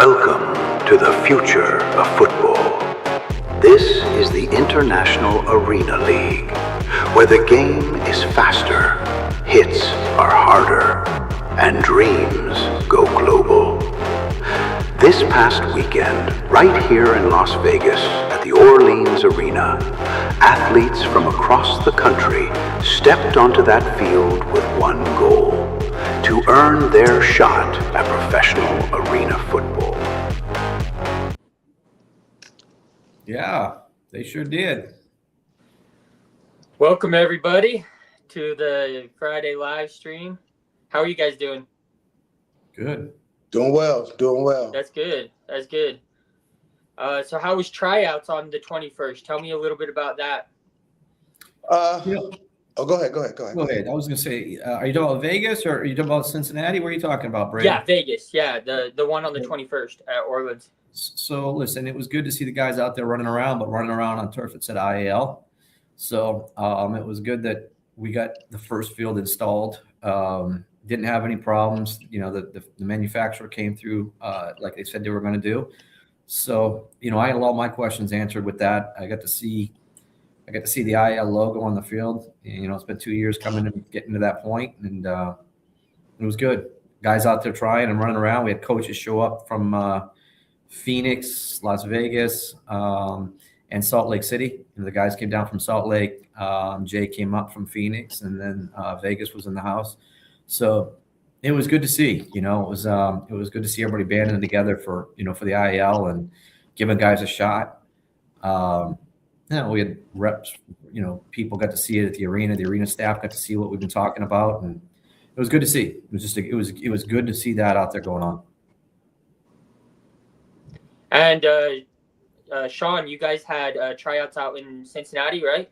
Welcome to the future of football. This is the International Arena League, where the game is faster, hits are harder, and dreams go global. This past weekend, right here in Las Vegas at the Orleans Arena, athletes from across the country stepped onto that field with one goal: to earn their shot at professional arena football. Yeah, they sure did. Welcome, everybody, to the Friday live stream. How are you guys doing? Good. Doing well. That's good. So how was tryouts on the 21st? Tell me a little bit about that. Go ahead. Go ahead. I was going to say, are you talking about Vegas or are you talking about Cincinnati? Where are you talking about, Brayden? Yeah, Vegas. Yeah, the one on the 21st at Orleans. So, listen, it was good to see the guys out there running around, but running around on turf that said IAL. So it was good that we got the first field installed. Didn't have any problems. You know, the manufacturer came through like they said they were going to do. So, you know, I had all my questions answered with that. I got to see the IL logo on the field. You know, it's been 2 years coming and getting to that point, and it was good. Guys out there trying and running around. We had coaches show up from Phoenix, Las Vegas, and Salt Lake City. And the guys came down from Salt Lake. Jay came up from Phoenix, and then Vegas was in the house. So it was good to see. You know, it was good to see everybody banding together for the IL and giving guys a shot. We had reps. You know, people got to see it at the arena. The arena staff got to see what we've been talking about, and it was good to see. It was good to see that out there going on. And Sean, you guys had tryouts out in Cincinnati, right?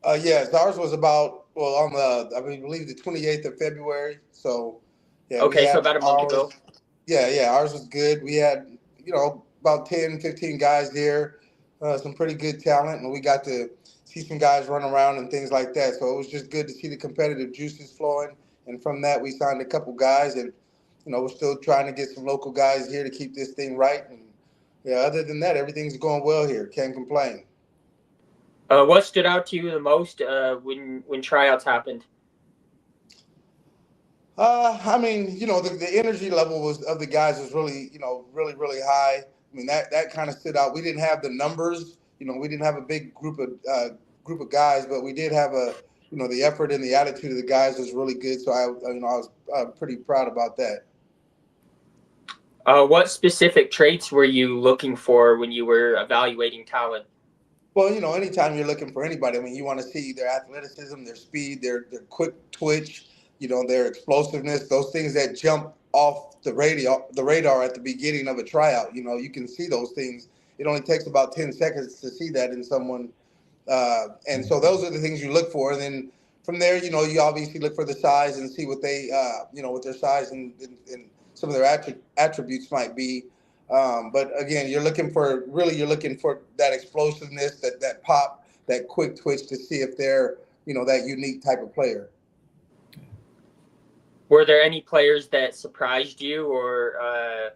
Yes, ours was on I believe the 28th of February. So yeah. Okay, so about a month ago. Yeah, ours was good. We had, about 10, 15 guys there, some pretty good talent, and we got to see some guys run around and things like that. So it was just good to see the competitive juices flowing. And from that, we signed a couple guys, and we're still trying to get some local guys here to keep this thing right. And yeah, other than that, everything's going well here. Can't complain. What stood out to you the most when tryouts happened? The energy level of the guys was really, really high. I mean, that kind of stood out. We didn't have the numbers, we didn't have a big group of guys, but we did have the effort and the attitude of the guys was really good. So I was pretty proud about that. What specific traits were you looking for when you were evaluating talent? Well, anytime you're looking for anybody, you want to see their athleticism, their speed, their quick twitch, their explosiveness, those things that jump off the radar at the beginning of a tryout. You can see those things. It only takes about 10 seconds to see that in someone. And so those are the things you look for. And then from there, you obviously look for the size and see what they, what their size and some of their attributes might be. But again, you're looking for that explosiveness, that pop, that quick twitch to see if they're, that unique type of player. Were there any players that surprised you or,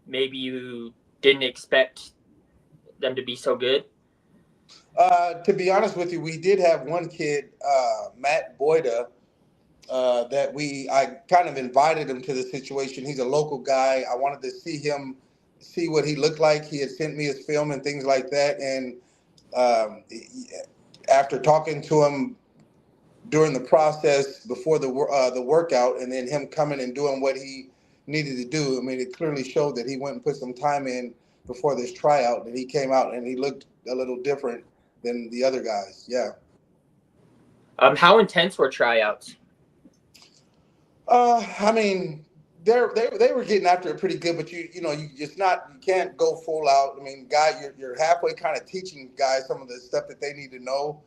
maybe you didn't expect them to be so good? To be honest with you, we did have one kid, Matt Boyda, that I kind of invited him to the situation. He's a local guy. I wanted to see what he looked like. He had sent me his film and things like that. And after talking to him during the process before the workout, and then him coming and doing what he needed to do, it clearly showed that he went and put some time in before this tryout, and he came out and he looked a little different than the other guys. Yeah. How intense were tryouts? They were getting after it pretty good, but you can't go full out. You're halfway kind of teaching guys some of the stuff that they need to know.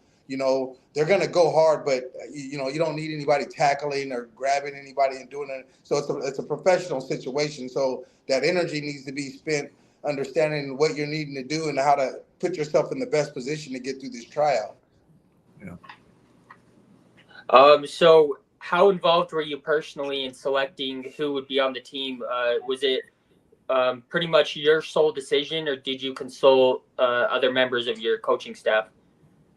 They're going to go hard, but you don't need anybody tackling or grabbing anybody and doing it. So it's a professional situation. So that energy needs to be spent understanding what you're needing to do and how to put yourself in the best position to get through this tryout. Yeah. So how involved were you personally in selecting who would be on the team? Was it pretty much your sole decision, or did you consult other members of your coaching staff?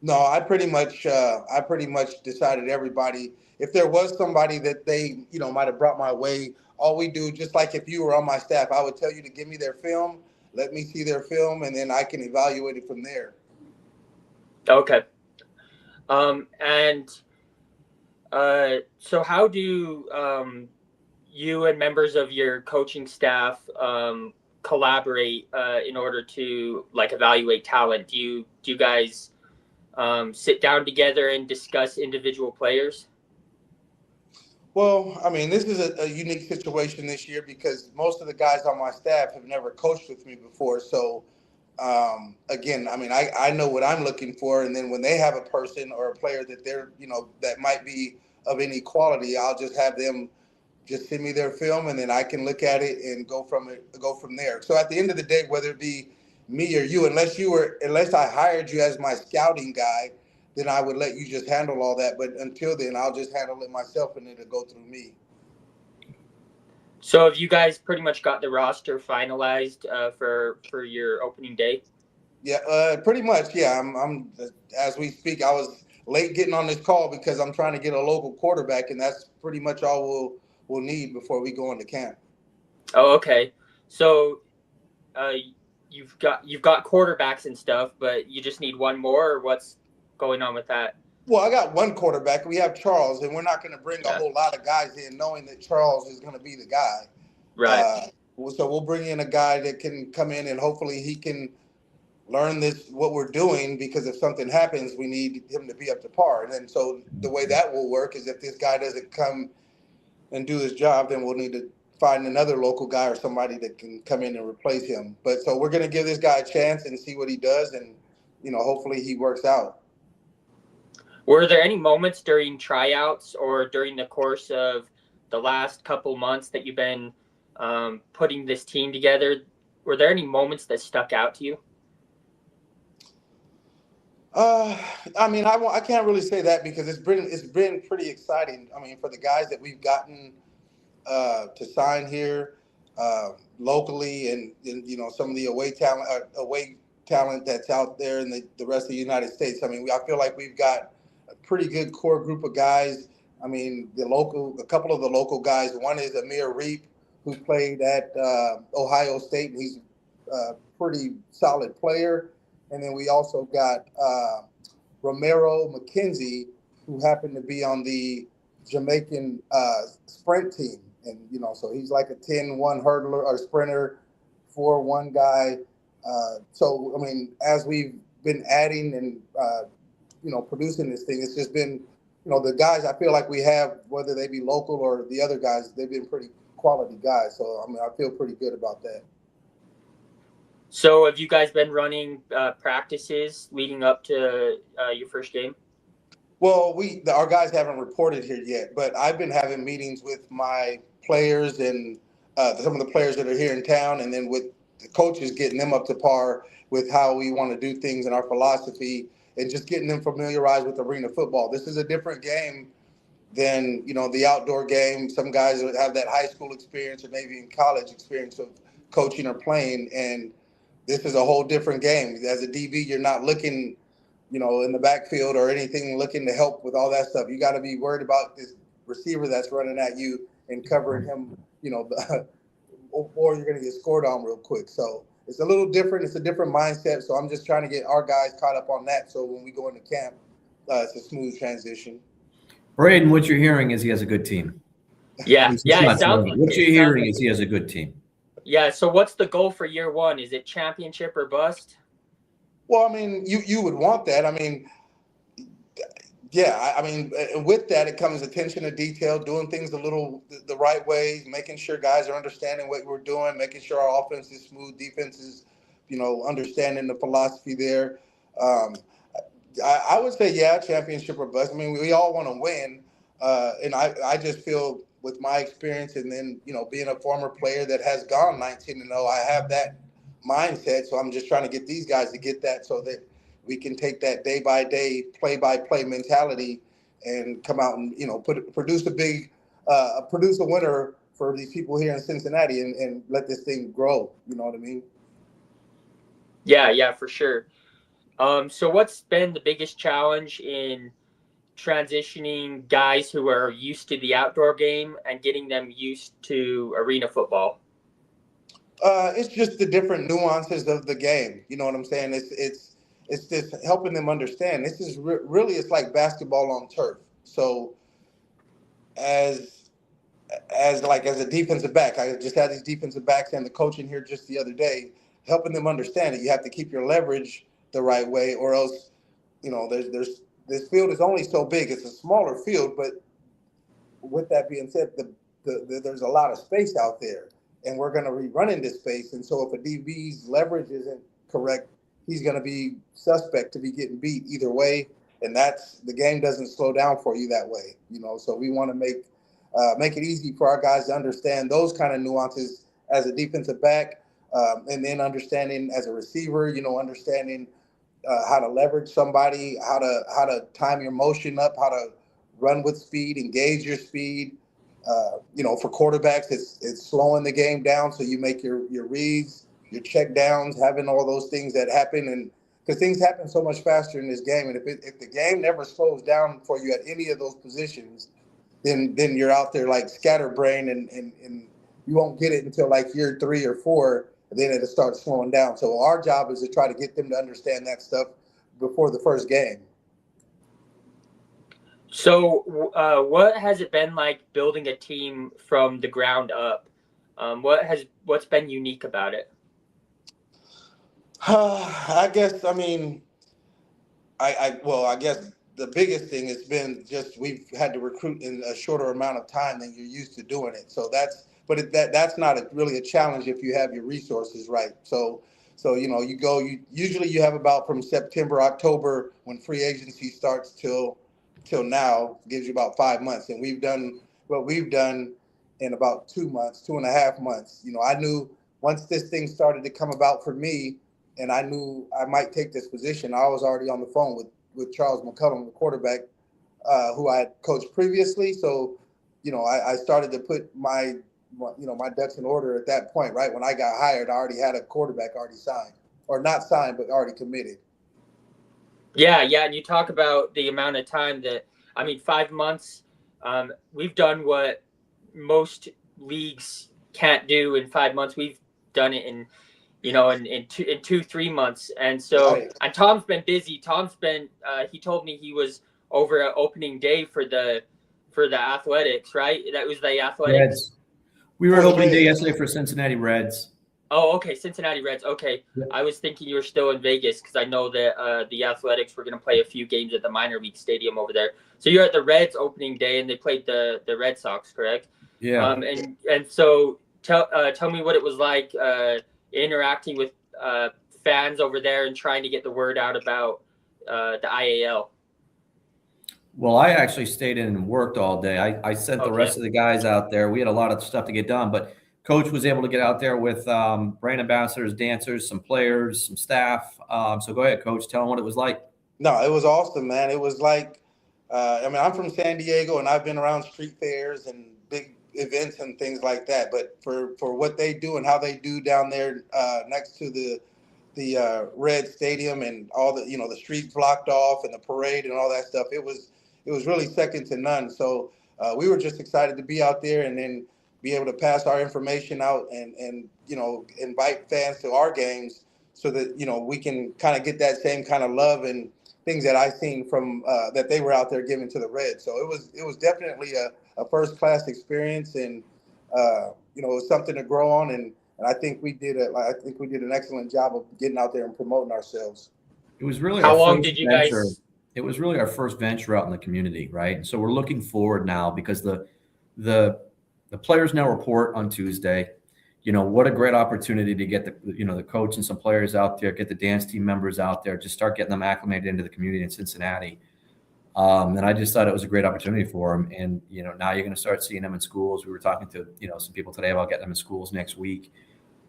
No, I pretty much decided everybody. If there was somebody that they, might have brought my way, all we do, just like if you were on my staff, I would tell you to give me their film, let me see their film, and then I can evaluate it from there. Okay. And so how do you and members of your coaching staff collaborate in order to like evaluate talent? Do you guys sit down together and discuss individual players? Well, I mean, this is a unique situation this year because most of the guys on my staff have never coached with me before. So, again, I mean, I know what I'm looking for. And then when they have a person or a player that they're, that might be of any quality, I'll just have them just send me their film and then I can look at it and go from there. So at the end of the day, whether it be me or you, unless I hired you as my scouting guy, then I would let you just handle all that. But until then, I'll just handle it myself and it'll go through me. So have you guys pretty much got the roster finalized for your opening day? Yeah, pretty much. Yeah, I'm as we speak. I was late getting on this call because I'm trying to get a local quarterback, and that's pretty much all we'll need before we go into camp. Oh, okay. So you've got quarterbacks and stuff, but you just need one more, or what's going on with that? Well, I got one quarterback. We have Charles, and we're not going to bring a whole lot of guys in knowing that Charles is going to be the guy. Right. So we'll bring in a guy that can come in and hopefully he can learn what we're doing, because if something happens, we need him to be up to par. And then so the way that will work is if this guy doesn't come and do his job, then we'll need to find another local guy or somebody that can come in and replace him. But so we're going to give this guy a chance and see what he does, and hopefully he works out. Were there any moments during tryouts or during the course of the last couple months that you've been putting this team together? Were there any moments that stuck out to you? I mean, I can't really say that because it's been pretty exciting. I mean, for the guys that we've gotten to sign here locally, and some of the away talent that's out there in the rest of the United States. I mean, I feel like we've got a pretty good core group of guys. I mean, a couple of the local guys. One is Amir Reep, who played at Ohio State, and he's a pretty solid player. And then we also got Romero McKenzie, who happened to be on the Jamaican sprint team. And, so he's like a 10-1 hurdler or sprinter, 4-1 guy. So, I mean, as we've been adding and, producing this thing, it's just been, the guys I feel like we have, whether they be local or the other guys, they've been pretty quality guys. So, I mean, I feel pretty good about that. So have you guys been running practices leading up to your first game? Well, our guys haven't reported here yet, but I've been having meetings with my players and some of the players that are here in town, and then with the coaches, getting them up to par with how we want to do things and our philosophy, and just getting them familiarized with arena football. This is a different game than, the outdoor game. Some guys would have that high school experience or maybe in college experience of coaching or playing, and this is a whole different game. As a DB, you're not looking, in the backfield or anything, looking to help with all that stuff. You got to be worried about this receiver that's running at you and covering him, or you're going to get scored on real quick. So it's a little different. It's a different mindset. So I'm just trying to get our guys caught up on that. So when we go into camp, it's a smooth transition. Brayden, what you're hearing is he has a good team. Yeah. It sounds like what you're hearing is he has a good team. Yeah. So what's the goal for year one? Is it championship or bust? Well, I mean, you would want that. I mean, yeah, I mean, with that, it comes attention to detail, doing things the right way, making sure guys are understanding what we're doing, making sure our offense is smooth, defense is, understanding the philosophy there. I would say, yeah, championship or bust. I mean, we all want to win. And I just feel with my experience and then, being a former player that has gone 19-0, I have that mindset. So I'm just trying to get these guys to get that so that we can take that day by day, play by play mentality and come out and, produce a winner for these people here in Cincinnati and let this thing grow. You know what I mean? Yeah, for sure. So what's been the biggest challenge in transitioning guys who are used to the outdoor game and getting them used to arena football? It's just the different nuances of the game. You know what I'm saying? It's just helping them understand. This is really, it's like basketball on turf. So as as a defensive back, I just had these defensive backs and the coach in here just the other day, helping them understand that you have to keep your leverage the right way, or else, there's this field is only so big. It's a smaller field, but with that being said, there's a lot of space out there, and we're going to be running this space. And so if a DB's leverage isn't correct, he's going to be suspect to be getting beat either way. And the game doesn't slow down for you that way, So we want to make it easy for our guys to understand those kind of nuances as a defensive back, and then understanding as a receiver, understanding how to leverage somebody, how to time your motion up, how to run with speed, engage your speed. For quarterbacks, it's slowing the game down so you make your reads, your check downs, having all those things that happen, and because things happen so much faster in this game, and if the game never slows down for you at any of those positions, then you're out there like scatterbrained, and you won't get it until like year 3 or 4, and then it'll start slowing down. So our job is to try to get them to understand that stuff before the first game. So what has it been like building a team from the ground up? What's been unique about it? I guess, I guess the biggest thing has been just we've had to recruit in a shorter amount of time than you're used to doing it. So that's not really a challenge if you have your resources right. So usually you have about from September, October, when free agency starts till now, gives you about 5 months. And we've done what we've done in about 2 months, 2.5 months. I knew once this thing started to come about for me, and I knew I might take this position, I was already on the phone with Charles McCullum, the quarterback, who I had coached previously. So, I started to put my ducks in order at that point, right? When I got hired, I already had a quarterback already signed, or not signed, but already committed. Yeah. And you talk about the amount of time 5 months. We've done what most leagues can't do in 5 months. We've done it in 2-3 months. And so, Right. And Tom's been busy. Tom's been, he told me he was over at opening day for the Athletics, right? That was the Athletics. Reds. We were at opening day yesterday for Cincinnati Reds. Oh, okay. Cincinnati Reds. Okay. Yeah. I was thinking you were still in Vegas because I know that the Athletics were going to play a few games at the minor league stadium over there. So you're at the Reds opening day, and they played the Red Sox, correct? Yeah. And so tell me what it was like interacting with fans over there and trying to get the word out about the IAL. Well, I actually stayed in and worked all day. I sent the rest of the guys out there. We had a lot of stuff to get done, but Coach was able to get out there with brand ambassadors, dancers, some players, some staff. So go ahead, Coach. Tell them what it was like. No, it was awesome, man. It was like, I'm from San Diego, and I've been around street fairs and big events and things like that. But for what they do and how they do down there next to the Red Stadium and all the streets blocked off and the parade and all that stuff, it was really second to none. So we were just excited to be out there and then be able to pass our information out and invite fans to our games so that we can kind of get that same kind of love and things that I seen from that they were out there giving to the Reds. So it was definitely a first class experience, and it was something to grow on, and I think we did an excellent job of getting out there and promoting ourselves. It was really how long did you venture. guys? It was really our first venture out in the community, right? And so we're looking forward now because the players now report on Tuesday. What a great opportunity to get the coach and some players out there, get the dance team members out there, just start getting them acclimated into the community in Cincinnati. And I just thought it was a great opportunity for them. And, now you're going to start seeing them in schools. We were talking to, some people today about getting them in schools next week.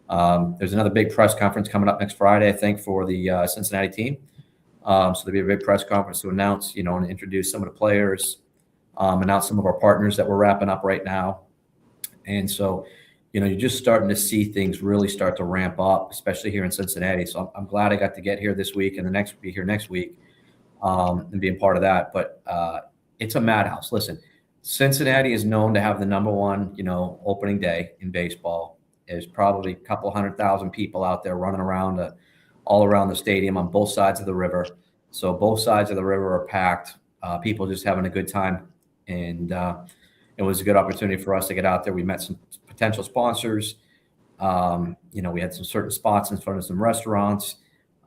There's another big press conference coming up next Friday, I think, for the Cincinnati team. So there'll be a big press conference to announce, and introduce some of the players, announce some of our partners that we're wrapping up right now. And so, you're just starting to see things really start to ramp up, especially here in Cincinnati. So I'm glad I got to get here this week and be here next week, and being part of that. But it's a madhouse. Listen, Cincinnati is known to have the number one, opening day in baseball. There's probably a couple 100,000 people out there running around all around the stadium on both sides of the river. So both sides of the river are packed. People just having a good time. And it was a good opportunity for us to get out there. We met some potential sponsors. We had some certain spots in front of some restaurants.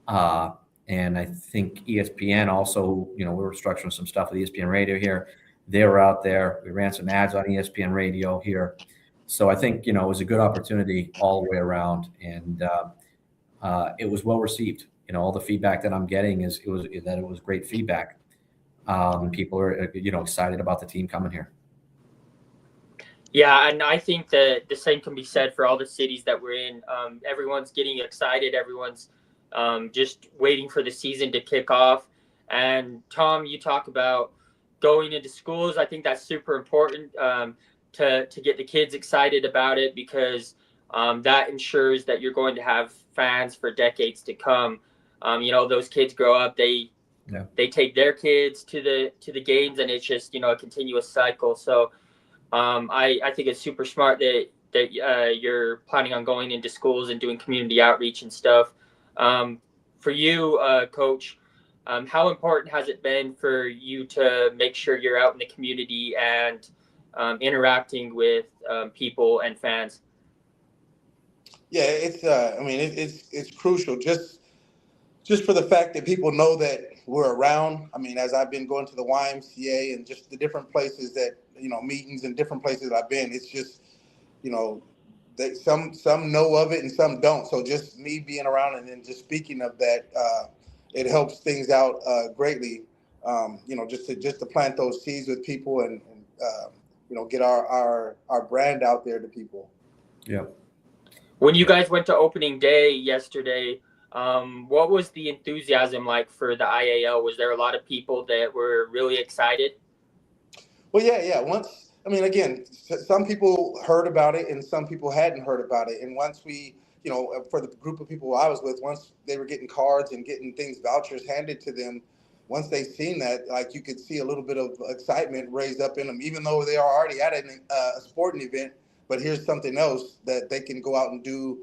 And I think ESPN also, we were structuring some stuff with ESPN Radio here. They were out there. We ran some ads on ESPN Radio here. So I think, it was a good opportunity all the way around. And it was well received. All the feedback that I'm getting is it was great feedback. People are, excited about the team coming here. Yeah, and I think that the same can be said for all the cities that we're in. Everyone's getting excited. Everyone's just waiting for the season to kick off. And Tom, you talk about going into schools. I think that's super important to get the kids excited about it, because that ensures that you're going to have fans for decades to come. Those kids grow up, they take their kids to the games, and it's just, a continuous cycle. So I think it's super smart that you're planning on going into schools and doing community outreach and stuff. For you, Coach, how important has it been for you to make sure you're out in the community and interacting with people and fans? Yeah, it's crucial just for the fact that people know that we're around. I mean, as I've been going to the YMCA and just the different places that, meetings and different places I've been, it's just, that some know of it and some don't. So just me being around and then just speaking of that, it helps things out greatly. Just to plant those seeds with people and get our brand out there to people. Yeah. When you guys went to opening day yesterday, what was the enthusiasm like for the IAL? Was there a lot of people that were really excited? Well, yeah. Again, some people heard about it and some people hadn't heard about it. And once we, for the group of people I was with, once they were getting cards and getting vouchers handed to them, once they seen that, like, you could see a little bit of excitement raised up in them, even though they are already at a sporting event. But here's something else that they can go out and do.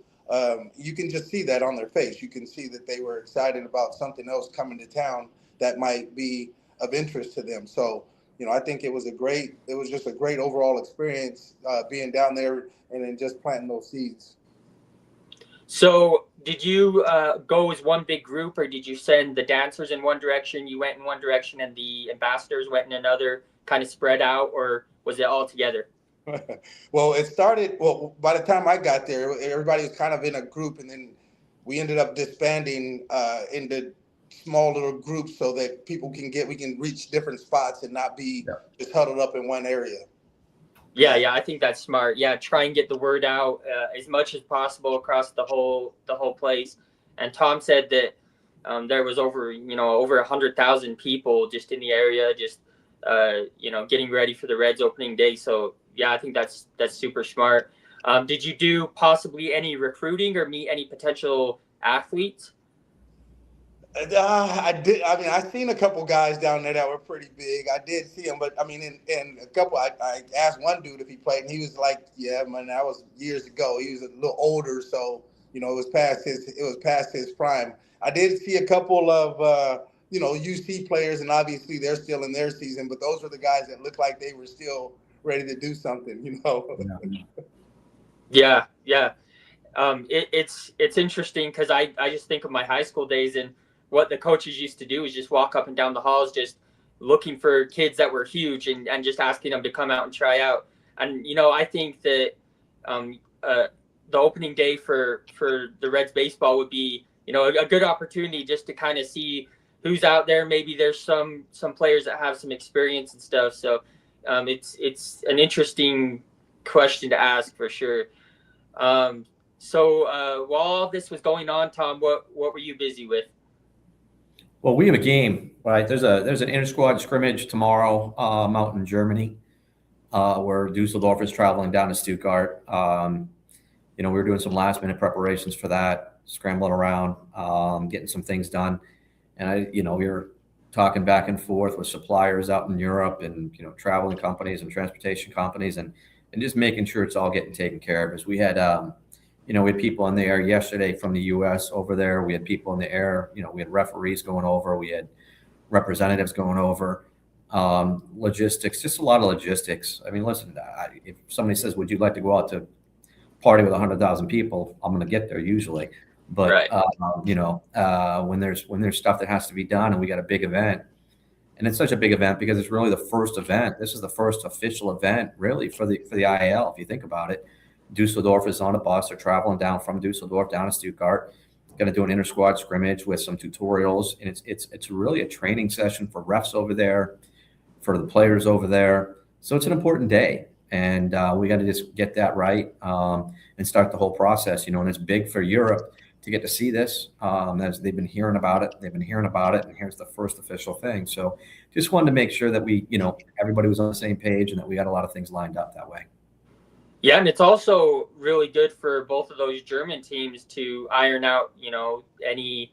You can just see that on their face. You can see that they were excited about something else coming to town that might be of interest to them. So, I think it was just a great overall experience being down there and then just planting those seeds. So did you go as one big group, or did you send the dancers in one direction, you went in one direction, and the ambassadors went in another, kind of spread out, or was it all together? Well, by the time I got there, everybody was kind of in a group, and then we ended up disbanding into small little groups so that we can reach different spots and not be just huddled up in one area. Yeah, I think that's smart. Yeah, try and get the word out as much as possible across the whole place. And Tom said that there was over 100,000 people just in the area, just getting ready for the Reds opening day. So yeah, I think that's super smart. Did you do possibly any recruiting or meet any potential athletes? I did. I seen a couple guys down there that were pretty big. I did see them, but in a couple, I asked one dude if he played, and he was like, "Yeah, man, that was years ago. He was a little older, so it was past his prime." I did see a couple of UC players, and obviously they're still in their season, but those were the guys that looked like they were still ready to do something. Yeah. It's interesting because I just think of my high school days, and what the coaches used to do is just walk up and down the halls just looking for kids that were huge and just asking them to come out and try out. And, I think that the opening day for the Reds baseball would be, a good opportunity just to kind of see who's out there. Maybe there's some players that have some experience and stuff. So it's an interesting question to ask for sure. So while all this was going on, Tom, what were you busy with? Well, we have a game, right? There's an inter-squad scrimmage tomorrow out in Germany. where Dusseldorf is traveling down to Stuttgart. We were doing some last minute preparations for that, scrambling around, getting some things done. And we were talking back and forth with suppliers out in Europe and, traveling companies and transportation companies and just making sure it's all getting taken care of. Because we had, we had people in the air yesterday from the U.S. over there. We had people in the air, we had referees going over. We had representatives going over. Logistics, just a lot of logistics. I mean, listen, if somebody says, would you like to go out to party with 100,000 people, I'm going to get there usually. But, right. When there's stuff that has to be done and we got a big event, and it's such a big event because it's really the first event. This is the first official event really for the IAL. If you think about it, Dusseldorf is on a bus. They're traveling down from Dusseldorf down to Stuttgart. Going to do an inter-squad scrimmage with some tutorials. And it's really a training session for refs over there, for the players over there. So it's an important day. And we got to just get that right and start the whole process, and it's big for Europe to get to see this. As they've been hearing about it, and here's the first official thing. So just wanted to make sure that we, everybody was on the same page and that we got a lot of things lined up that way. Yeah, and it's also really good for both of those German teams to iron out, any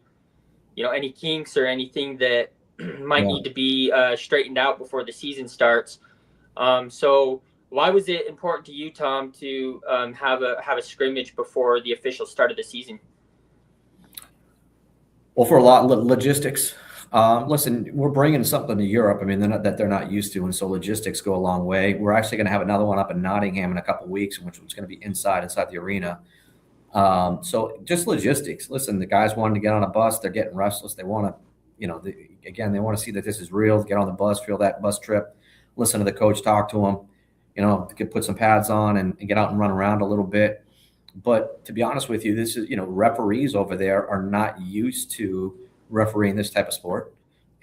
kinks or anything that might need to be straightened out before the season starts. So why was it important to you, Tom, to have a scrimmage before the official start of the season? Well, for a lot of logistics. Listen, we're bringing something to Europe. I mean, they're not used to, and so logistics go a long way. We're actually going to have another one up in Nottingham in a couple of weeks, which is going to be inside the arena. So just logistics. Listen, the guys wanted to get on a bus. They're getting restless. They want to, they want to see that this is real. Get on the bus, feel that bus trip, listen to the coach talk to them. Could put some pads on and get out and run around a little bit. But to be honest with you, this is, referees over there are not used to refereeing this type of sport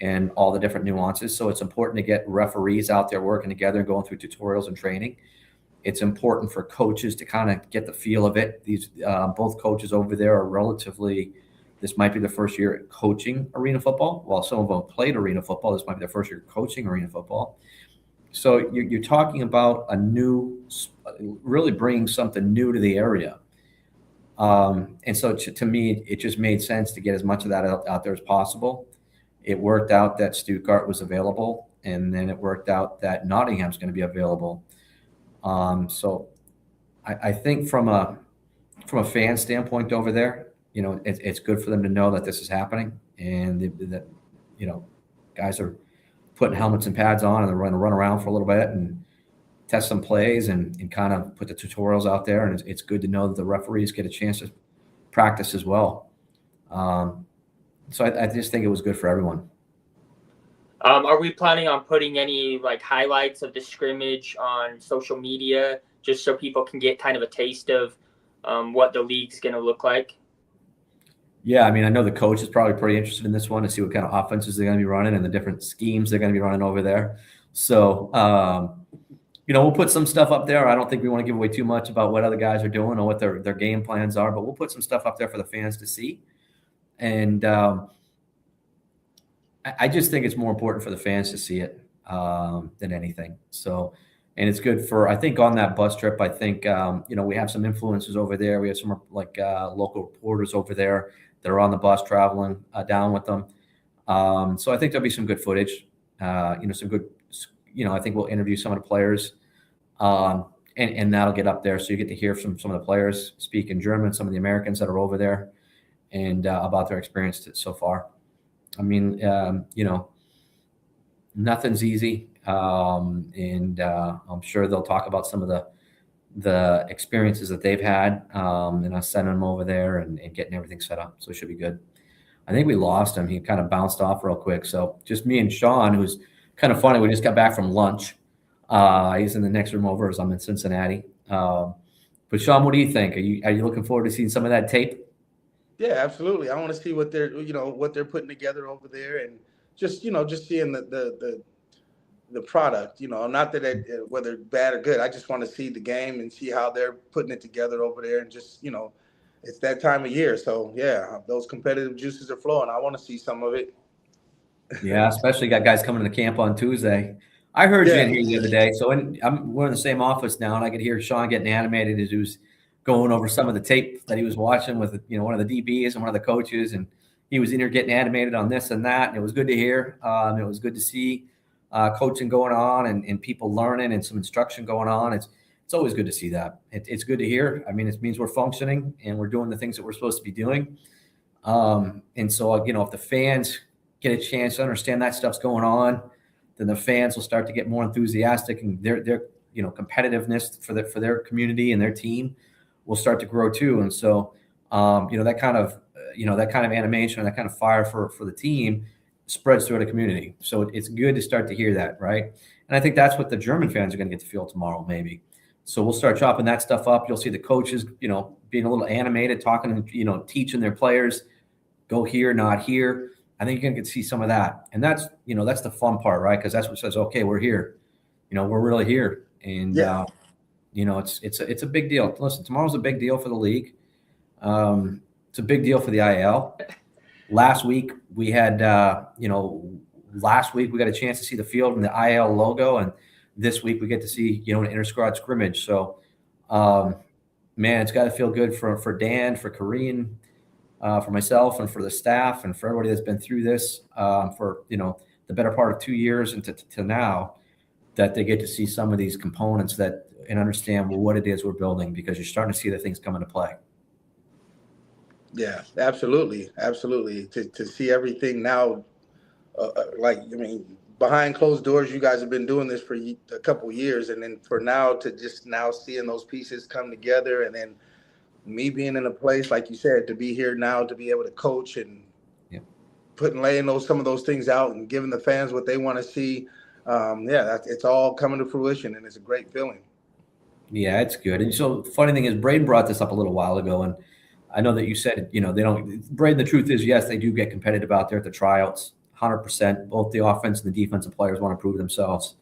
and all the different nuances. So it's important to get referees out there working together and going through tutorials and training. It's important for coaches to kind of get the feel of it. These both coaches over there are relatively, this might be the first year coaching arena football. While some of them played arena football, this might be their first year coaching arena football. So you're talking about really bringing something new to the area. And so to me, it just made sense to get as much of that out there as possible. It worked out that Stuttgart was available, and then it worked out that Nottingham's going to be available. So I think from a fan standpoint over there, it's good for them to know that this is happening, and that guys are putting helmets and pads on, and they're going to run around for a little bit and test some plays and kind of put the tutorials out there. And it's good to know that the referees get a chance to practice as well. So I just think it was good for everyone. Are we planning on putting any highlights of the scrimmage on social media just so people can get kind of a taste of what the league's going to look like? Yeah, I mean, I know the coach is probably pretty interested in this one to see what kind of offenses they're going to be running and the different schemes they're going to be running over there. So, we'll put some stuff up there. I don't think we want to give away too much about what other guys are doing or what their game plans are, but we'll put some stuff up there for the fans to see. And I just think it's more important for the fans to see it than anything. So, and it's good for, I think on that bus trip, I think, we have some influencers over there. We have some local reporters over there that are on the bus traveling down with them. So I think there'll be some good footage, some good, I think we'll interview some of the players and that'll get up there. So you get to hear from some of the players speak in German, some of the Americans that are over there and about their experience so far. I mean, nothing's easy. And I'm sure they'll talk about some of the experiences that they've had and us sending them over there and getting everything set up. So it should be good. I think we lost him. He kind of bounced off real quick. So just me and Sean, who's kind of funny. We just got back from lunch. He's in the next room over as I'm in Cincinnati. But Sean, what do you think? Are you looking forward to seeing some of that tape? Yeah, absolutely. I want to see what they're putting together over there, and just seeing the product. Not that whether bad or good. I just want to see the game and see how they're putting it together over there, and just it's that time of year. So yeah, those competitive juices are flowing. I want to see some of it. Yeah, especially got guys coming to the camp on Tuesday. I heard you Yeah. in here the other day. So we're in the same office now, and I could hear Sean getting animated as he was going over some of the tape that he was watching with one of the DBs and one of the coaches, and he was in here getting animated on this and that, and it was good to hear. It was good to see coaching going on and people learning and some instruction going on. It's always good to see that. It's good to hear. I mean, it means we're functioning and we're doing the things that we're supposed to be doing. And so, if the fans get a chance to understand that stuff's going on, then the fans will start to get more enthusiastic, and their competitiveness for their community and their team will start to grow too. And so, that kind of animation, that kind of fire for the team spreads throughout the community. So it's good to start to hear that, right? And I think that's what the German fans are going to get to feel tomorrow, maybe. So we'll start chopping that stuff up. You'll see the coaches, being a little animated, talking, teaching their players, go here, not here. I think you're going to see some of that. And that's the fun part, right? Because that's what says, okay, we're here. We're really here. And, it's a big deal. Listen, tomorrow's a big deal for the league. It's a big deal for the IL. Last week we had, last week we got a chance to see the field and the IL logo. And this week we get to see, an inter-squad scrimmage. So, man, it's got to feel good for Dan, for Kareem, for myself, and for the staff, and for everybody that's been through this for the better part of 2 years and to now, that they get to see some of these components and understand what it is we're building, because you're starting to see the things come into play. Yeah, absolutely. To see everything now, behind closed doors, you guys have been doing this for a couple years, and then for now to just now seeing those pieces come together, and then me being in a place, like you said, to be here now, to be able to coach and laying some of those things out and giving the fans what they want to see. It's all coming to fruition, and it's a great feeling. Yeah, it's good. And so the funny thing is, Brayden brought this up a little while ago, and I know that you said, they don't. Brayden, the truth is, yes, they do get competitive out there at the tryouts, 100%. Both the offense and the defensive players want to prove themselves.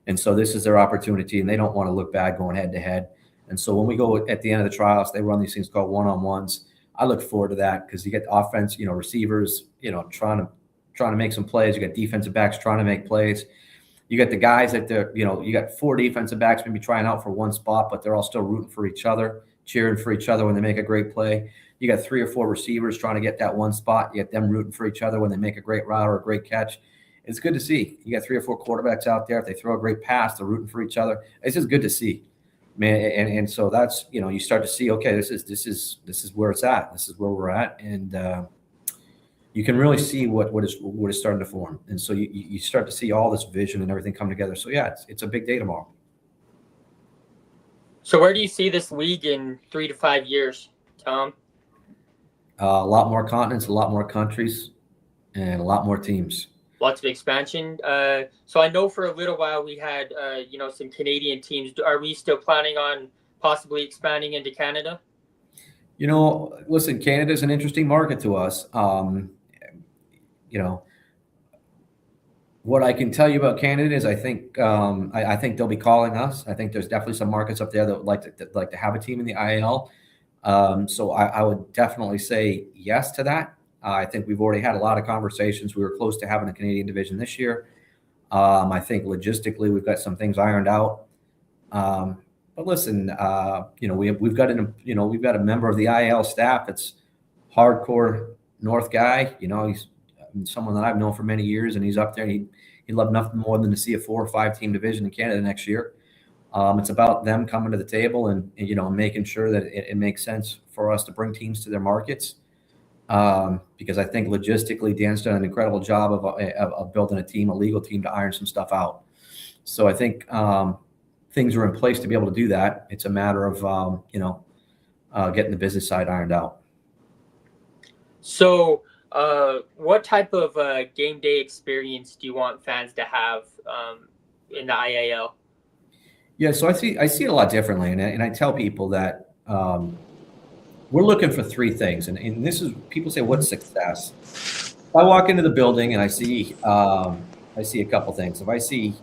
And so this is their opportunity, and they don't want to look bad going head to head. And so when we go at the end of the trials, they run these things called one-on-ones. I look forward to that, because you get offense, receivers, trying to make some plays. You got defensive backs trying to make plays. You got the guys that you got 4 defensive backs maybe trying out for one spot, but they're all still rooting for each other, cheering for each other when they make a great play. You got 3 or 4 receivers trying to get that one spot. You get them rooting for each other when they make a great route or a great catch. It's good to see. You got 3 or 4 quarterbacks out there. If they throw a great pass, they're rooting for each other. It's just good to see, man. And so that's, you start to see, okay, this is where it's at. This is where we're at. And you can really see what is starting to form. And so you start to see all this vision and everything come together. So yeah, it's a big day tomorrow. So where do you see this league in 3 to 5 years, Tom? A lot more continents, a lot more countries, and a lot more teams. Lots of expansion. So I know for a little while we had, some Canadian teams. Are we still planning on possibly expanding into Canada? Listen, Canada is an interesting market to us. What I can tell you about Canada is I think they'll be calling us. I think there's definitely some markets up there that would like to have a team in the IL. So I would definitely say yes to that. I think we've already had a lot of conversations. We were close to having a Canadian division this year. I think logistically we've got some things ironed out. But listen, we've got a member of the IL staff that's hardcore North guy. He's someone that I've known for many years, and he's up there. He'd love nothing more than to see a 4 or 5 team division in Canada next year. It's about them coming to the table and making sure that it makes sense for us to bring teams to their markets. Because I think logistically, Dan's done an incredible job of building a legal team to iron some stuff out. So I think things are in place to be able to do that. It's a matter of getting the business side ironed out. So what type of game day experience do you want fans to have in the IAL? Yeah, so I see it a lot differently, and I tell people that we're looking for 3 things, and this is, people say, what's success? If I walk into the building and I see a couple things. If I see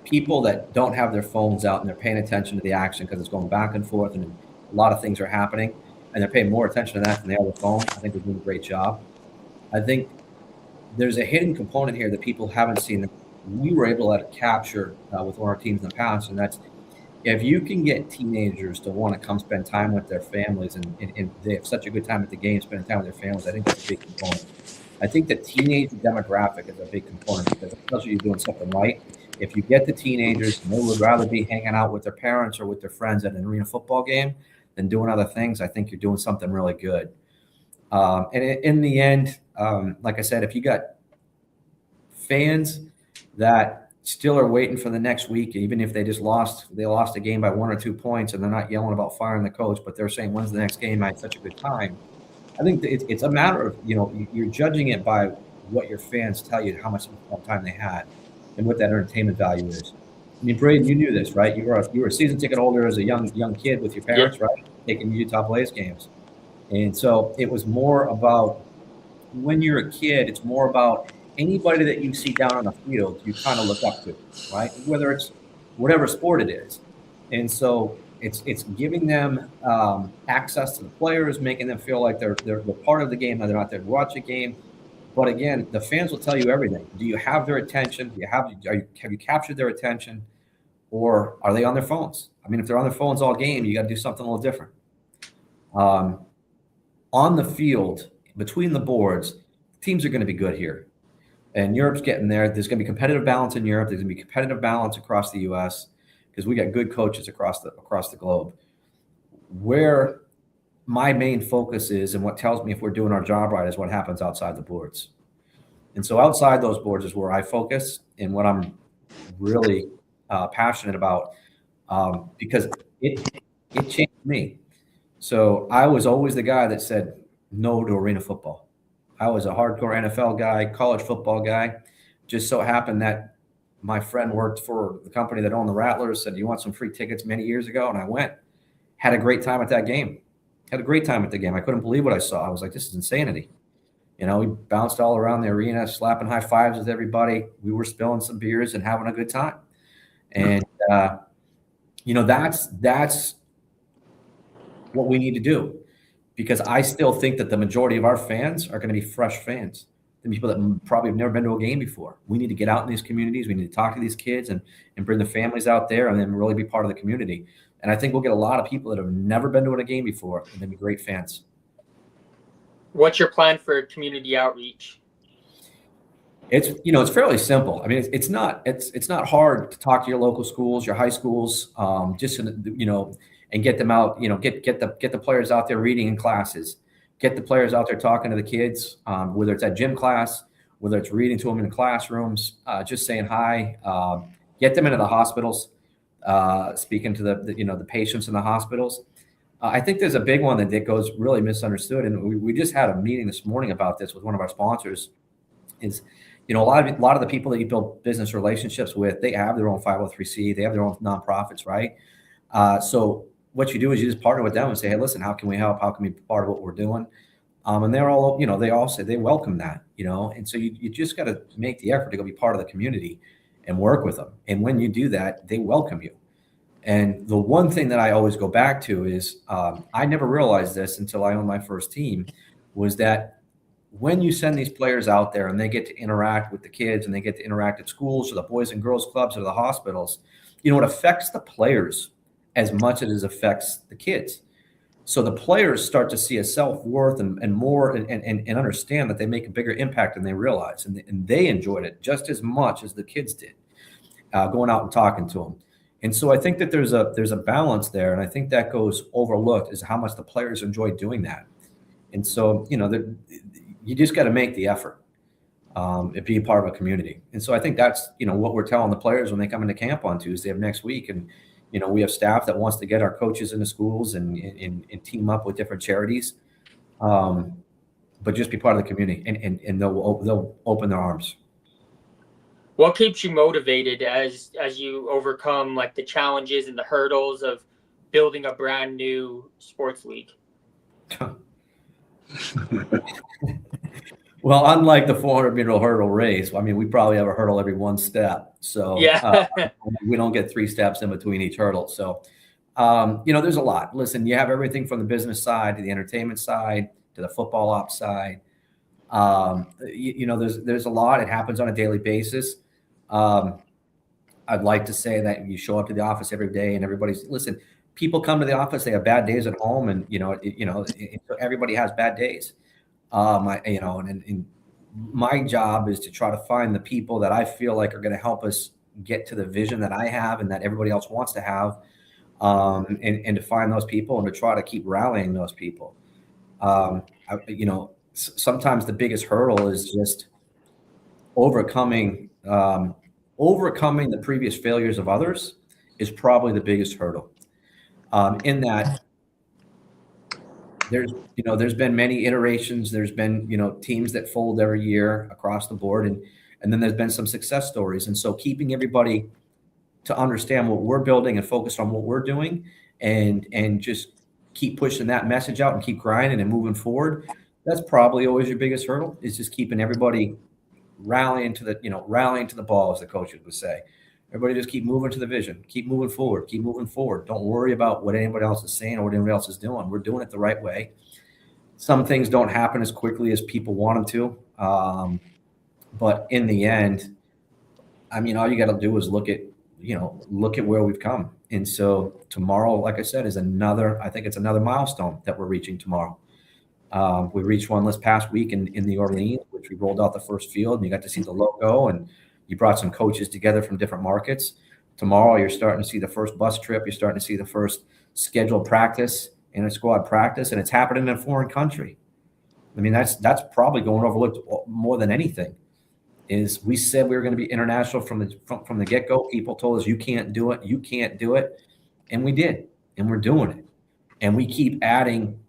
people that don't have their phones out and they're paying attention to the action because it's going back and forth and a lot of things are happening, and they're paying more attention to that than they are the phone, I think we're doing a great job. I think there's a hidden component here that people haven't seen we were able to capture with one of our teams in the past, and that's if you can get teenagers to want to come spend time with their families and they have such a good time at the game, spending time with their families, I think that's a big component. I think the teenage demographic is a big component because especially you're doing something right. If you get the teenagers and they would rather be hanging out with their parents or with their friends at an arena football game than doing other things, I think you're doing something really good. And in the end, like I said, if you got fans that still are waiting for the next week, even if they lost a game by 1 or 2 points and they're not yelling about firing the coach, but they're saying, when's the next game? I had such a good time. I think it's a matter of, you're judging it by what your fans tell you, how much time they had and what that entertainment value is. I mean, Brayden, you knew this, right? You were a season ticket holder as a young kid with your parents, right? Taking Utah Blaze games. And so it was more about when you're a kid, it's more about anybody that you see down on the field, you kind of look up to, right? Whether it's whatever sport it is. And so it's giving them access to the players, making them feel like they're part of the game, that they're not there to watch a game. But again, the fans will tell you everything. Do you have their attention? Have you captured their attention, or are they on their phones? I mean, if they're on their phones all game, you got to do something a little different. On the field, between the boards, teams are going to be good here. And Europe's getting there. There's going to be competitive balance in Europe. There's going to be competitive balance across the U.S. because we got good coaches across the globe. Where my main focus is and what tells me if we're doing our job right is what happens outside the boards. And so outside those boards is where I focus and what I'm really passionate about because it changed me. So I was always the guy that said no to arena football. I was a hardcore NFL guy, college football guy. Just so happened that my friend worked for the company that owned the Rattlers, said, "You want some free tickets?" many years ago. And I went, had a great time at that game. Had a great time at the game. I couldn't believe what I saw. I was like, this is insanity. We bounced all around the arena, slapping high fives with everybody. We were spilling some beers and having a good time. And, that's what we need to do. Because I still think that the majority of our fans are going to be fresh fans, the people that probably have never been to a game before. We need to get out in these communities. We need to talk to these kids and bring the families out there and then really be part of the community. And I think we'll get a lot of people that have never been to a game before and they'll be great fans. What's your plan for community outreach? It's fairly simple. I mean, it's not hard to talk to your local schools, your high schools, and get them out, get the players out there reading in classes, get the players out there talking to the kids, whether it's at gym class, whether it's reading to them in the classrooms, just saying hi, get them into the hospitals, speaking to the patients in the hospitals. I think there's a big one that goes really misunderstood. And we just had a meeting this morning about this with one of our sponsors is, a lot of the people that you build business relationships with, they have their own 503c, they have their own nonprofits, right? So what you do is you just partner with them and say, hey, listen, how can we help? How can we be part of what we're doing? And they're all, they all say they welcome that, and so you just got to make the effort to go be part of the community and work with them. And when you do that, they welcome you. And the one thing that I always go back to is I never realized this until I owned my first team, was that when you send these players out there and they get to interact with the kids and they get to interact at schools or the Boys and Girls Clubs or the hospitals, it affects the players as much as it affects the kids. So the players start to see a self-worth and more and understand that they make a bigger impact than they realize. And they enjoyed it just as much as the kids did, going out and talking to them. And so I think that there's a balance there. And I think that goes overlooked is how much the players enjoy doing that. And so, you just got to make the effort and be a part of a community. And so I think that's, what we're telling the players when they come into camp on Tuesday of next week. And, we have staff that wants to get our coaches into schools and team up with different charities, but just be part of the community and they'll open their arms. What keeps you motivated as you overcome like the challenges and the hurdles of building a brand new sports league? Well, unlike the 400-meter hurdle race, I mean, we probably have a hurdle every one step. So yeah. We don't get 3 steps in between each hurdle. So, there's a lot. Listen, you have everything from the business side to the entertainment side to the football ops side. There's a lot. It happens on a daily basis. I'd like to say that you show up to the office every day and listen, people come to the office, they have bad days at home, and everybody has bad days. And my job is to try to find the people that I feel like are going to help us get to the vision that I have and that everybody else wants to have, and to find those people and to try to keep rallying those people. Sometimes the biggest hurdle is just overcoming the previous failures of others is probably the biggest hurdle. In that there's been many iterations. There's been, teams that fold every year across the board. And then there's been some success stories. And so keeping everybody to understand what we're building and focus on what we're doing and just keep pushing that message out and keep grinding and moving forward. That's probably always your biggest hurdle, is just keeping everybody rallying to the ball, as the coaches would say. Everybody just keep moving to the vision, keep moving forward. Don't worry about what anybody else is saying or what anybody else is doing. We're doing it the right way. Some things don't happen as quickly as people want them to. But in the end, all you got to do is look at where we've come. And so tomorrow, like I said, I think it's another milestone that we're reaching tomorrow. We reached one this past week in New Orleans, which we rolled out the first field, and you got to see the logo, and you brought some coaches together from different markets. Tomorrow, you're starting to see the first bus trip. You're starting to see the first scheduled practice and a squad practice, and it's happening in a foreign country. That's probably going overlooked more than anything. Is we said we were going to be international from the get-go. People told us you can't do it, and we did, and we're doing it, and we keep adding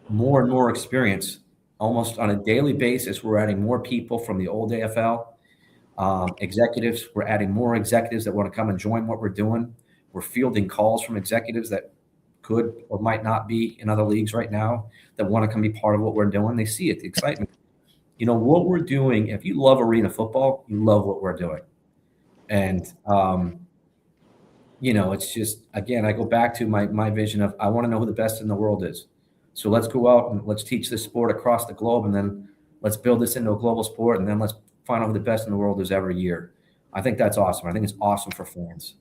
more and more experience almost on a daily basis. We're adding more people from the old AFL. Executives, we're adding more executives that want to come and join what we're doing. We're fielding calls from executives that could or might not be in other leagues right now that want to come be part of what we're doing. They see it, the excitement. What we're doing, if you love arena football, you love what we're doing. And, it's just, again, I go back to my vision of I want to know who the best in the world is. So let's go out and let's teach this sport across the globe, and then let's build this into a global sport, and then let's find out who the best in the world is every year. I think that's awesome. I think it's awesome for fans.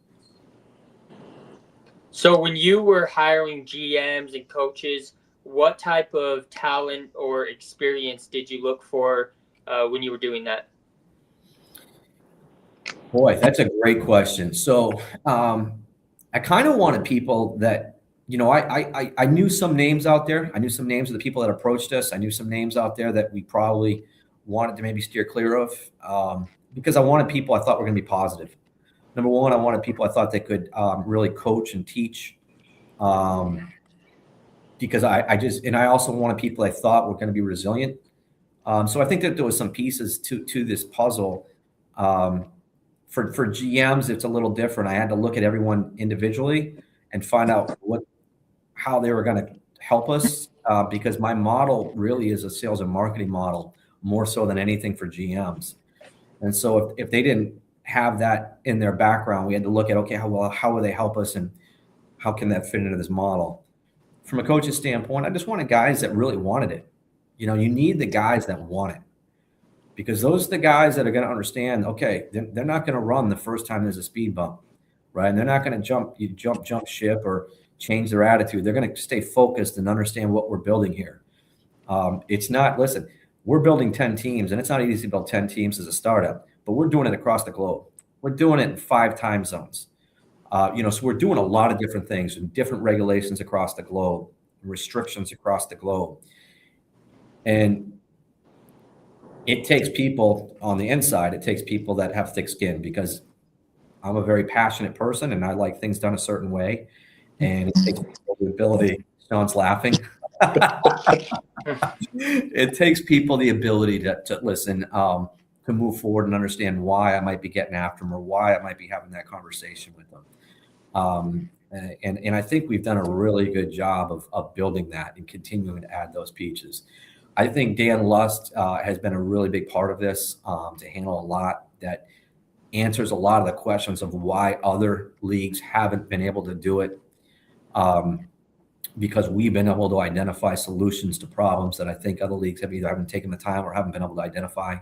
So when you were hiring GMs and coaches, what type of talent or experience did you look for when you were doing that? Boy, that's a great question. So I kind of wanted people that, I knew some names out there. I knew some names of the people that approached us. I knew some names out there that we probably wanted to maybe steer clear of, because I wanted people I thought were going to be positive. Number one, I wanted people I thought they could really coach and teach, because I also wanted people I thought were going to be resilient. So I think that there was some pieces to this puzzle. For GMs, it's a little different. I had to look at everyone individually and find out how they were going to help us, because my model really is a sales and marketing model more so than anything for GMs. And so if they didn't have that in their background, we had to look at, okay, how will they help us and how can that fit into this model? From a coach's standpoint, I just wanted guys that really wanted it. You need the guys that want it, because those are the guys that are going to understand, okay, they're not going to run the first time there's a speed bump, right? And they're not going to jump ship or change their attitude. They're going to stay focused and understand what we're building here. Listen, we're building 10 teams, and it's not easy to build 10 teams as a startup, but we're doing it across the globe. We're doing it in 5 time zones. So we're doing a lot of different things and different regulations across the globe, restrictions across the globe. And it takes people on the inside. It takes people that have thick skin, because I'm a very passionate person and I like things done a certain way. And it takes people the ability. Sean's laughing. It takes people the ability to listen, to move forward and understand why I might be getting after them or why I might be having that conversation with them. And I think we've done a really good job of building that and continuing to add those pieces. I think Dan Lust has been a really big part of this, to handle a lot that answers a lot of the questions of why other leagues haven't been able to do it, because we've been able to identify solutions to problems that I think other leagues have either haven't taken the time or haven't been able to identify.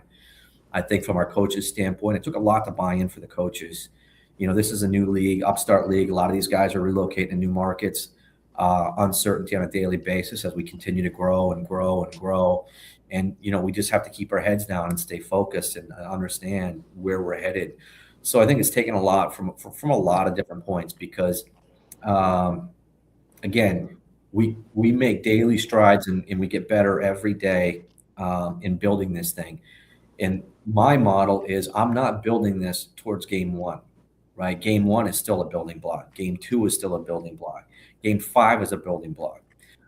I think from our coaches' standpoint, it took a lot to buy in for the coaches. This is a new league, upstart league. A lot of these guys are relocating to new markets, uncertainty on a daily basis as we continue to grow and grow and grow. And, we just have to keep our heads down and stay focused and understand where we're headed. So I think it's taken a lot from a lot of different points because, again, we make daily strides and we get better every day in building this thing. And my model is I'm not building this towards game one, right? Game one is still a building block. Game two is still a building block. Game five is a building block.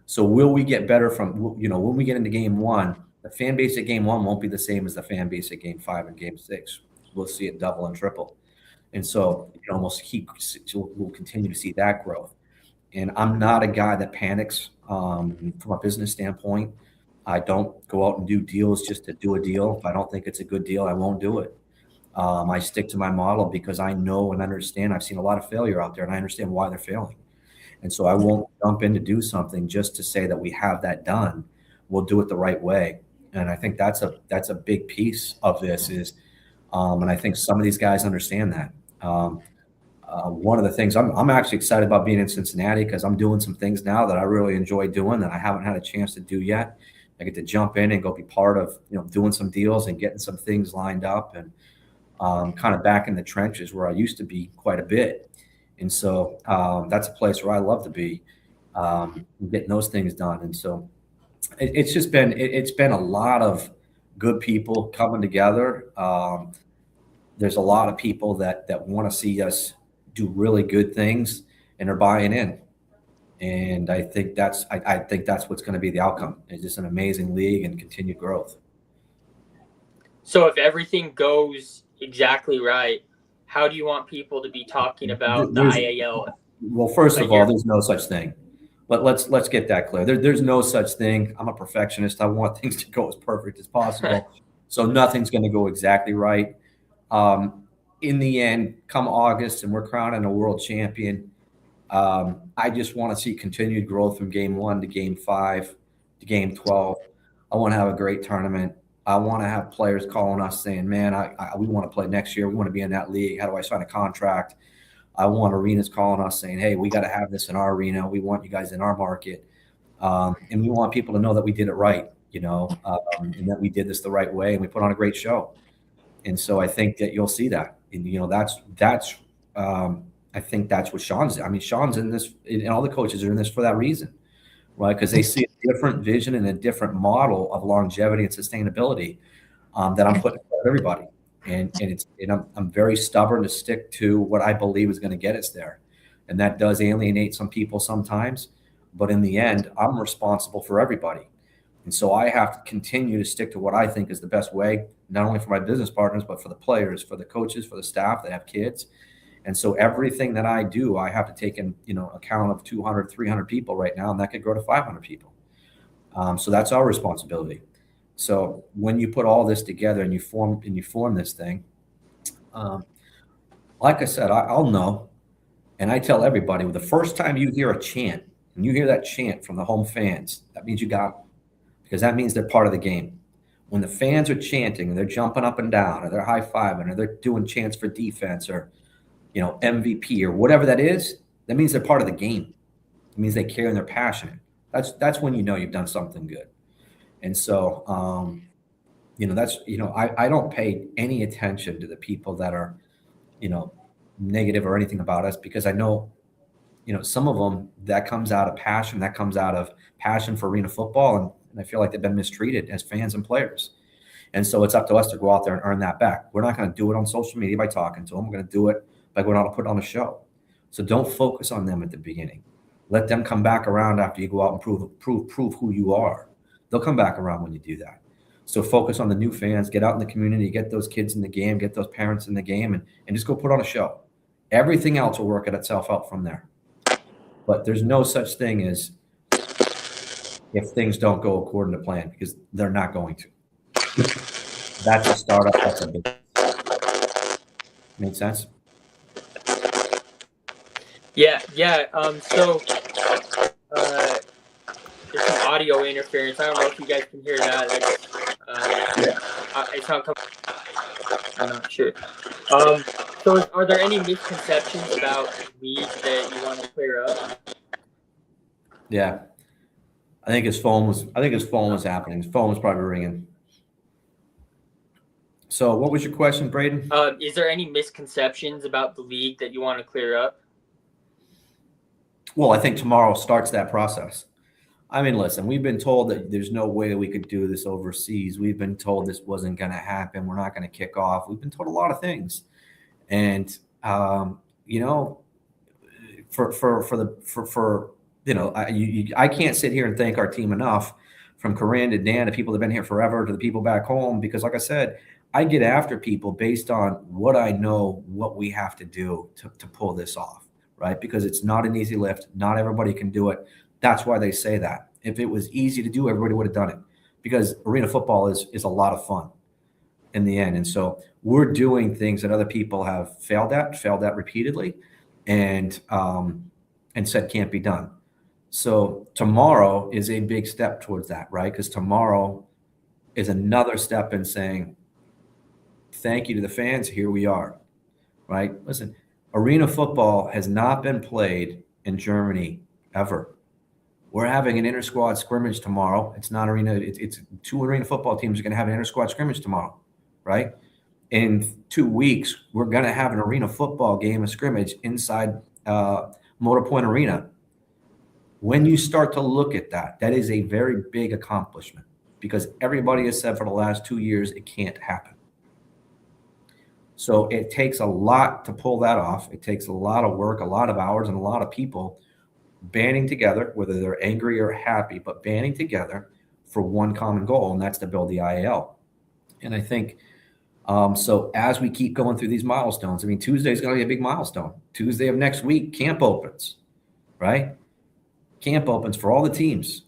So will we get better from, when we get into game one, the fan base at game one won't be the same as the fan base at game five and game six. We'll see it double and triple. And so, we'll continue to see that growth. And I'm not a guy that panics from a business standpoint. I don't go out and do deals just to do a deal. If I don't think it's a good deal, I won't do it. I stick to my model because I know and understand. I've seen a lot of failure out there, and I understand why they're failing. And so I won't jump in to do something just to say that we have that done. We'll do it the right way. And I think that's a big piece of this is, and I think some of these guys understand that. One of the things I'm actually excited about being in Cincinnati because I'm doing some things now that I really enjoy doing that I haven't had a chance to do yet. I get to jump in and go be part of, doing some deals and getting some things lined up and kind of back in the trenches where I used to be quite a bit. And so that's a place where I love to be, getting those things done. And so it's been a lot of good people coming together. There's a lot of people that want to see us do really good things and are buying in. And I think that's what's going to be the outcome. It's just an amazing league and continued growth. So if everything goes exactly right, how do you want people to be talking about the IAL? Well, first of all, there's no such thing. But let's get that clear. There's no such thing. I'm a perfectionist. I want things to go as perfect as possible. So nothing's going to go exactly right. In the end, come August and we're crowning a world champion, I just want to see continued growth from game 1 to game 5 to game 12. I want to have a great tournament. I want to have players calling us saying, man, we want to play next year. We want to be in that league. How do I sign a contract? I want arenas calling us saying, hey, we got to have this in our arena. We want you guys in our market. And we want people to know that we did it right, and that we did this the right way and we put on a great show. And so I think that you'll see that. And, I think that's what Sean's. I mean, Sean's in this, and all the coaches are in this for that reason, right? Because they see a different vision and a different model of longevity and sustainability that I'm putting for everybody. And I'm very stubborn to stick to what I believe is going to get us there, and that does alienate some people sometimes. But in the end, I'm responsible for everybody, and so I have to continue to stick to what I think is the best way, not only for my business partners, but for the players, for the coaches, for the staff that have kids. And so everything that I do, I have to take in, account of 200, 300 people right now, and that could grow to 500 people. So that's our responsibility. So when you put all this together and you form this thing, like I said, I'll know, and I tell everybody, the first time you hear a chant, and you hear that chant from the home fans, that means you got them, because that means they're part of the game. When the fans are chanting and they're jumping up and down, or they're high-fiving, or they're doing chants for defense, or MVP or whatever that is, that means they're part of the game. It means they care and they're passionate. That's when you've done something good. And so, I don't pay any attention to the people that are, negative or anything about us, because I know, some of them, that comes out of passion, for arena football. And I feel like they've been mistreated as fans and players. And so it's up to us to go out there and earn that back. We're not going to do it on social media by talking to them. We're going to do it by going out and put on a show. So don't focus on them at the beginning. Let them come back around after you go out and prove who you are. They'll come back around when you do that. So focus on the new fans, get out in the community, get those kids in the game, get those parents in the game, and just go put on a show. Everything else will work itself out from there. But there's no such thing as if things don't go according to plan, because they're not going to. That's a startup. That's a business. Make sense? Yeah. So there's some audio interference. I don't know if you guys can hear that. It's not coming. I'm not sure. Are there any misconceptions about the league that you want to clear up? Yeah. I think his phone was happening. His phone was probably ringing. So what was your question, Brayden? Is there any misconceptions about the league that you want to clear up? Well, I think tomorrow starts that process. I mean, listen, we've been told that there's no way we could do this overseas. We've been told this wasn't going to happen. We're not going to kick off. We've been told a lot of things. And, you know, I can't sit here and thank our team enough, from Corinne to Dan to people that have been here forever to the people back home, because like I said, I get after people based on what I know, what we have to do to pull this off, right? Because it's not an easy lift. Not everybody can do it. That's why they say that. If it was easy to do, everybody would have done it, because arena football is a lot of fun in the end. And so we're doing things that other people have failed at repeatedly, and said can't be done. So tomorrow is a big step towards that, right? Because tomorrow is another step in saying, thank you to the fans. Here we are, right? Listen, arena football has not been played in Germany ever. We're having an inter-squad scrimmage tomorrow. It's not arena. It's 2 arena football teams are going to have an inter-squad scrimmage tomorrow, right? In 2 weeks, we're going to have an arena football game, a scrimmage inside Motor Point Arena. When you start to look at that, that is a very big accomplishment, because everybody has said for the last 2 years it can't happen. So it takes a lot to pull that off. It takes a lot of work, a lot of hours, and a lot of people banding together, whether they're angry or happy, but banding together for one common goal, and that's to build the IAL. And I think so as we keep going through these milestones, I mean, Tuesday is going to be a big milestone. Tuesday of next week, camp opens, right? Camp opens for all the teams.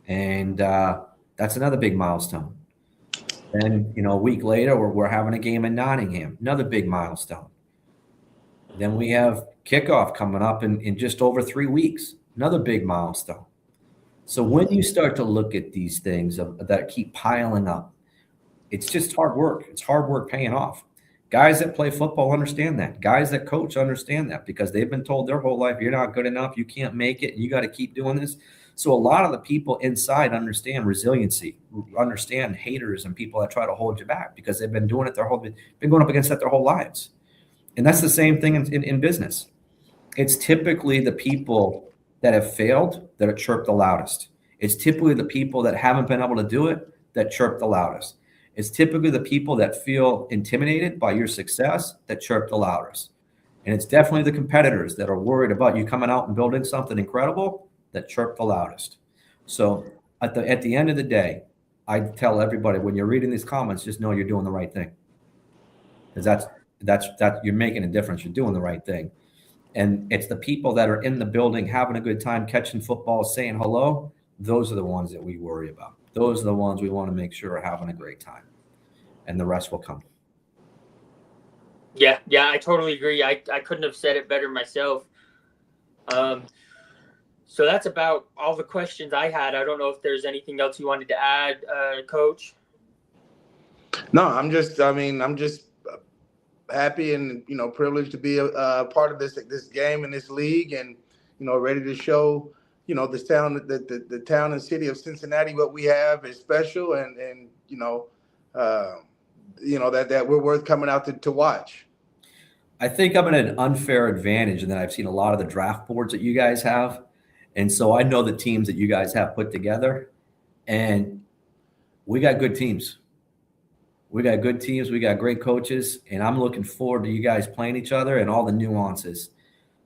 And that's another big milestone. Then, a week later, we're having a game in Nottingham, another big milestone. Then we have kickoff coming up in just over 3 weeks, another big milestone. So when you start to look at these things that keep piling up, it's just hard work. It's hard work paying off. Guys that play football understand that. Guys that coach understand that, because they've been told their whole life, you're not good enough, you can't make it, and you got to keep doing this. So a lot of the people inside understand resiliency, understand haters and people that try to hold you back, because they've been doing it been going up against that their whole lives. And that's the same thing in business. It's typically the people that have failed that are chirped the loudest. It's typically the people that haven't been able to do it that chirp the loudest. It's typically the people that feel intimidated by your success that chirp the loudest. And it's definitely the competitors that are worried about you coming out and building something incredible that chirp the loudest. So at the end of the day, I tell everybody, when you're reading these comments, just know you're doing the right thing. Because that's you're making a difference. You're doing the right thing. And it's the people that are in the building having a good time, catching football, saying hello. Those are the ones that we worry about. Those are the ones we want to make sure are having a great time. And the rest will come. Yeah, I totally agree. I couldn't have said it better myself. So that's about all the questions I had. I don't know if there's anything else you wanted to add, Coach. No, I'm just happy and privileged to be a part of this game and this league, and ready to show this town, the town and city of Cincinnati, what we have is special, and that we're worth coming out to watch. I think I'm at an unfair advantage in that I've seen a lot of the draft boards that you guys have. And so I know the teams that you guys have put together, and we got good teams. We got good teams. We got great coaches, and I'm looking forward to you guys playing each other and all the nuances.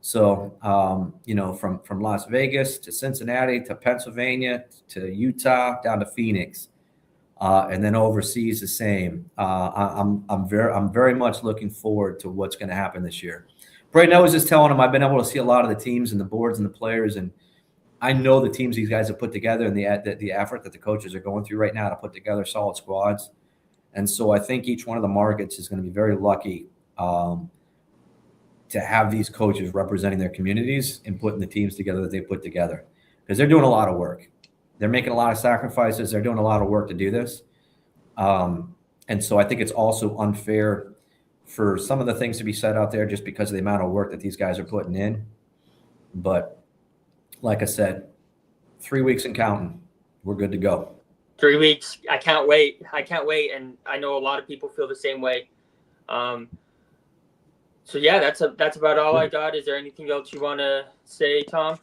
So, from Las Vegas to Cincinnati to Pennsylvania to Utah down to Phoenix, and then overseas the same. I'm very much looking forward to what's going to happen this year. Brayden, I was just telling him I've been able to see a lot of the teams and the boards and the players, and I know the teams these guys have put together and the effort that the coaches are going through right now to put together solid squads. And so I think each one of the markets is going to be very lucky to have these coaches representing their communities and putting the teams together that they put together, because they're doing a lot of work. They're making a lot of sacrifices. They're doing a lot of work to do this. And And so I think it's also unfair for some of the things to be said out there just because of the amount of work that these guys are putting in. But like I said, 3 weeks and counting, we're good to go. 3 weeks. I can't wait. And I know a lot of people feel the same way. So yeah, that's about all I got. Is there anything else you want to say, Tom?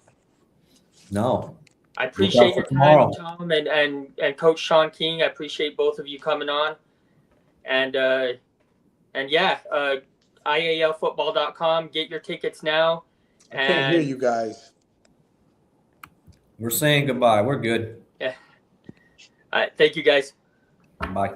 No. I appreciate your time, Tom, and Coach Sean King. I appreciate both of you coming on. And yeah, IALfootball.com. Get your tickets now. I can't hear you guys. We're saying goodbye. We're good. Yeah. All right. Thank you, guys. Bye.